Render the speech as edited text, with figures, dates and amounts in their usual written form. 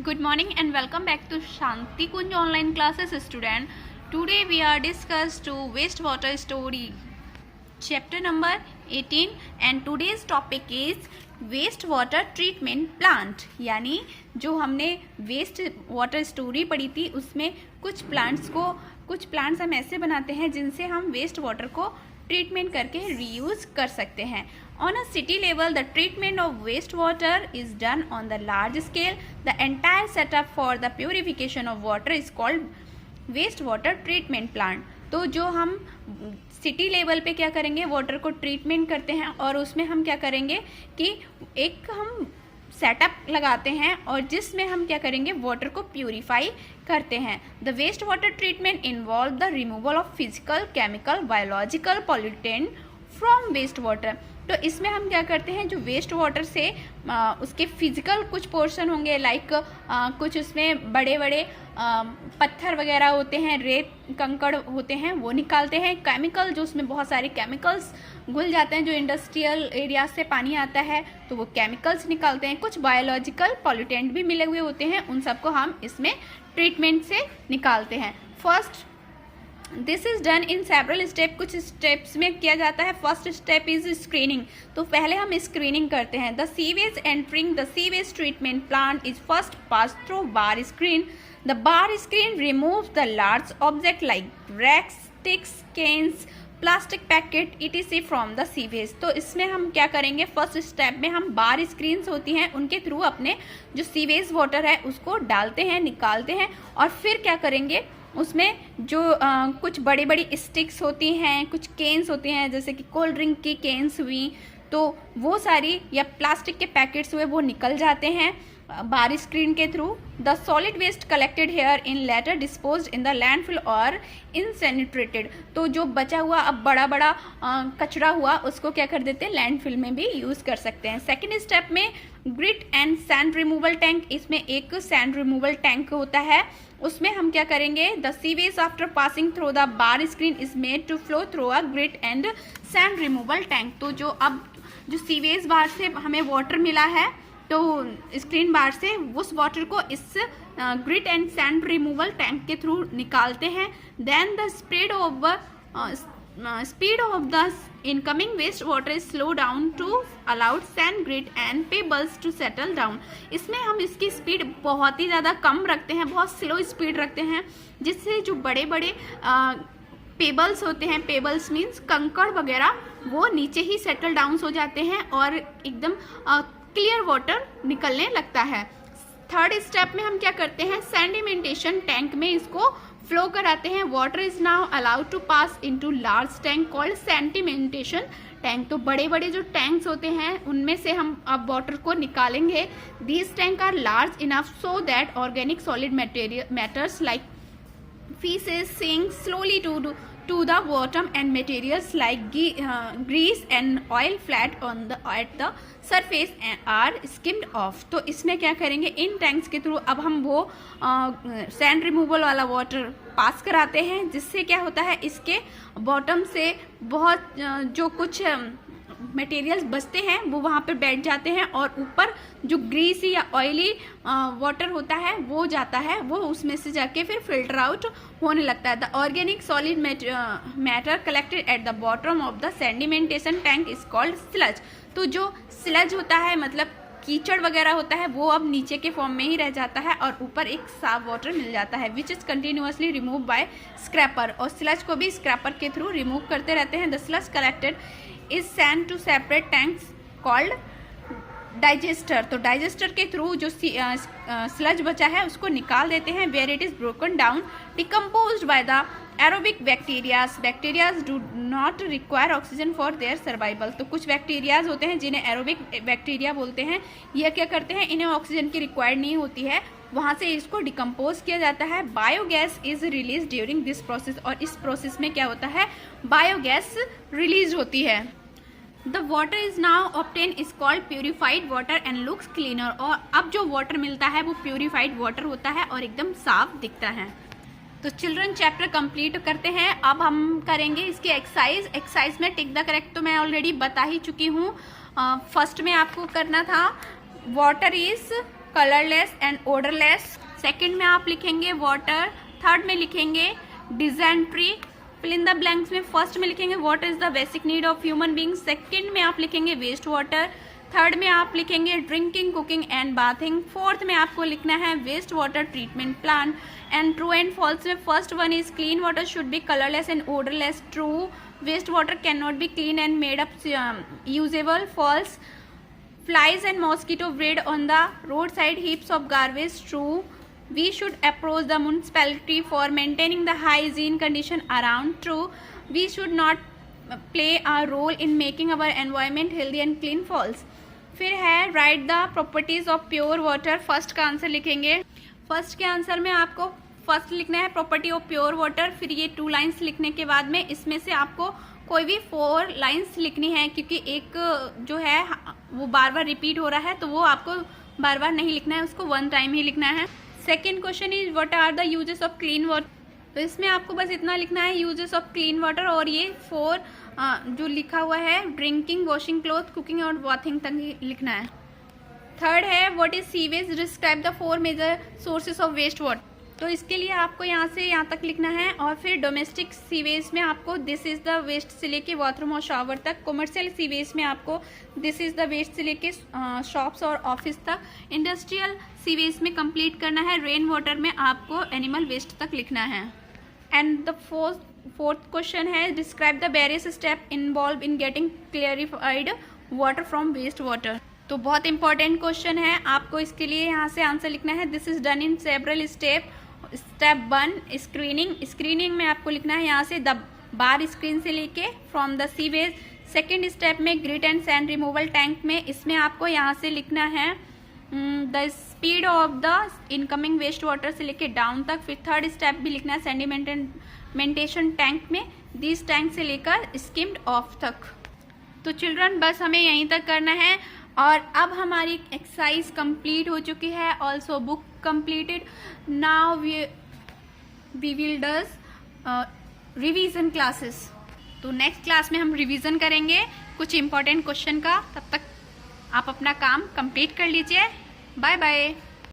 Good morning and welcome back to Shanti Kunj online classes student. Today we are discuss to wastewater story chapter number 18 and today's topic is waste water treatment plant. यानी जो हमने waste water story पढ़ी थी उसमें कुछ plants हम ऐसे बनाते हैं जिनसे हम वेस्ट वाटर को ट्रीटमेंट करके रीयूज कर सकते हैं। On a city level, the treatment of wastewater is done on the large scale. The entire setup for the purification of water is called wastewater treatment plant. तो जो हम city level पे क्या करेंगे, वाटर को ट्रीटमेंट करते हैं और उसमें हम क्या करेंगे कि एक हम सेटअप लगाते हैं और जिसमें हम क्या करेंगे, वाटर को प्यूरिफाई करते हैं। The waste water treatment involve the removal of physical, chemical, biological pollutant from waste water. तो इसमें हम क्या करते हैं, जो वेस्ट वाटर से उसके फिजिकल कुछ पोर्शन होंगे, लाइक कुछ उसमें बड़े बड़े पत्थर वगैरह होते हैं, रेत कंकड़ होते हैं, वो निकालते हैं। केमिकल, जो उसमें बहुत सारे केमिकल्स घुल जाते हैं, जो इंडस्ट्रियल एरिया से पानी आता है तो वो केमिकल्स निकालते हैं। कुछ बायोलॉजिकल पॉल्यूटेंट भी मिले हुए होते हैं, उन सबको हम इसमें ट्रीटमेंट से निकालते हैं। First this is done in several step, कुछ स्टेप्स में किया जाता है। फर्स्ट स्टेप इज स्क्रीनिंग, तो पहले हम स्क्रीनिंग करते हैं। The sewage entering the sewage treatment plant is first pass through bar screen. The bar screen removes the large object like racks, sticks, cans, plastic packet etc from the sewage. तो इसमें हम क्या करेंगे, first step में हम बार screens होती हैं उनके थ्रू अपने जो सीवेज वाटर है उसको डालते हैं, निकालते हैं। और फिर क्या करेंगे, उसमें जो कुछ बड़ी बड़ी स्टिक्स होती हैं, कुछ केन्स होती हैं, जैसे कि कोल्ड ड्रिंक की केन्स हुई, तो वो सारी, या प्लास्टिक के पैकेट्स हुए, वो निकल जाते हैं बार स्क्रीन के through. The solid waste collected here in later disposed in the landfill और इनसिनरेटेड। तो जो बचा हुआ अब बड़ा बड़ा कचरा हुआ उसको क्या कर देते हैं, लैंडफिल में भी यूज़ कर सकते हैं। सेकेंड स्टेप में grit and sand removal tank, इसमें एक सैंड रिमूवल टैंक होता है। उसमें हम क्या करेंगे, the sewage after passing through the bar screen is made to flow through a grit and sand removal tank. तो जो अब जो सीवेज बार से हमें वाटर मिला है तो स्क्रीन बार से उस वाटर को इस grit and sand removal tank के थ्रू निकालते हैं। Then the speed of the incoming waste water is slow down to allowed sand, grit and pebbles to settle down. इसमें हम इसकी स्पीड बहुत ही ज़्यादा कम रखते हैं, बहुत स्लो स्पीड रखते हैं, जिससे जो बड़े बड़े पेबल्स होते हैं, पेबल्स मीन्स कंकड़ वगैरह, वो नीचे ही सेटल डाउन हो जाते हैं और एकदम क्लियर वाटर निकलने लगता है। थर्ड स्टेप में हम क्या करते हैं, सेडिमेंटेशन टैंक में इसको फ्लो कराते हैं। Water is now allowed to pass into large tank called sedimentation tank. तो बड़े बड़े जो टैंक्स होते हैं उनमें से हम अब वाटर को निकालेंगे। These tank are large enough so that organic solid matters like feces sink slowly to the bottom and materials like grease and oil flat at the surface are skimmed off। तो इसमें क्या करेंगे, इन tanks के through अब हम वो sand removal वाला water पास कराते हैं, जिससे क्या होता है, इसके बॉटम से बहुत जो कुछ मटेरियल्स बचते हैं वो वहाँ पे बैठ जाते हैं और ऊपर जो ग्रीसी या ऑयली वाटर होता है वो जाता है, वो उसमें से जाके फिर फिल्टर आउट होने लगता है। The organic solid matter collected at the bottom of the sedimentation tank is called sludge. तो जो स्लज होता है, मतलब कीचड़ वगैरह होता है, वो अब नीचे के फॉर्म में ही रह जाता है और ऊपर एक साफ वाटर मिल जाता है, which is continuously remove by scraper. और स्लज को भी स्क्रैपर के थ्रू रिमूव करते रहते हैं। The sludge collected is send to separate tanks called digester. तो डाइजेस्टर के थ्रू जो स्लज बचा है उसको निकाल देते हैं, where it is broken down decomposed by the aerobic bacterias. Bacterias do not require oxygen for their survival. तो कुछ बैक्टीरियाज होते हैं जिन्हें एरोबिक बैक्टीरिया बोलते हैं, यह क्या करते हैं, इन्हें ऑक्सीजन की रिक्वायर्ड नहीं होती है, वहाँ से इसको डिकम्पोज किया जाता है। Biogas is release during this process, और इस प्रोसेस में क्या होता है, बायोगैस रिलीज होती है। The water is now obtain is called purified water and looks cleaner. और अब जो वाटर मिलता है वो प्यूरिफाइड वाटर होता है और एकदम साफ दिखता है। तो चिल्ड्रन चैप्टर कंप्लीट करते हैं। अब हम करेंगे इसकी एक्सरसाइज में टिक द करेक्ट तो मैं ऑलरेडी बता ही चुकी हूँ। फर्स्ट में आपको करना था, water is colourless and odourless. Second में आप लिखेंगे वाटर। थर्ड में लिखेंगे dysentery. Fill in the blanks में फर्स्ट में लिखेंगे water is the basic need of human being. Second में आप लिखेंगे वेस्ट वाटर। थर्ड में आप लिखेंगे drinking, cooking and bathing. Fourth में आपको लिखना है waste water treatment plant. And true and false में first one is clean water should be colourless and odourless. True, waste water can not be clean and made up usable. False, flies and mosquito breed on the roadside heaps of garbage. True, we should approach the municipality for maintaining the hygiene condition around. True, we should not play a role in making our environment healthy and clean. False. फिर है write the properties of pure water. First का answer लिखेंगे। First के answer में आपको first लिखना है property of pure water. फिर ये 2 लाइन्स लिखने के बाद में इसमें से आपको कोई भी 4 लाइन्स लिखनी है, क्योंकि एक जो है वो बार बार रिपीट हो रहा है, तो वो आपको बार बार नहीं लिखना है, उसको 1 टाइम ही लिखना है। Second question is what are the uses of clean water. तो इसमें आपको बस इतना लिखना है यूजेस ऑफ क्लीन वाटर, और ये 4 जो लिखा हुआ है ड्रिंकिंग, वॉशिंग क्लोथ, कुकिंग और बाथिंग तक ही लिखना है। थर्ड है what is sewage, describe the 4 major sources of waste water. तो इसके लिए आपको यहाँ से यहाँ तक लिखना है। और फिर डोमेस्टिक सीवेज में आपको दिस इज द वेस्ट से लेके बाथरूम और शावर तक। कॉमर्शियल सीवेज में आपको दिस इज द वेस्ट से लेके शॉप्स और ऑफिस तक। इंडस्ट्रियल सीवेज में कंप्लीट करना है। रेन वाटर में आपको एनिमल वेस्ट तक लिखना है। एंड द फोर्थ क्वेश्चन है describe the various step involve in getting clarified water from waste water. तो बहुत इंपॉर्टेंट क्वेश्चन है, आपको इसके लिए यहाँ से आंसर लिखना है। This is done in several step. Step 1 screening. Screening में आपको लिखना है यहाँ से द बार स्क्रीन से लेके from the sewage. Second step में grit and sand removal tank में इसमें आपको यहाँ से लिखना है the speed of the incoming waste water से लेके डाउन तक। फिर थर्ड स्टेप भी लिखना है सेडिमेंटेशन टैंक में दिस टैंक से लेकर स्किम्ड ऑफ तक। तो चिल्ड्रन बस हमें यहीं तक करना है। और अब हमारी एक्सरसाइज कंप्लीट हो चुकी है, also book completed. Now we will does revision classes. तो नेक्स्ट क्लास में हम रिवीजन करेंगे कुछ इंपॉर्टेंट क्वेश्चन का। तब तक आप अपना काम कंप्लीट कर लीजिए। Bye bye.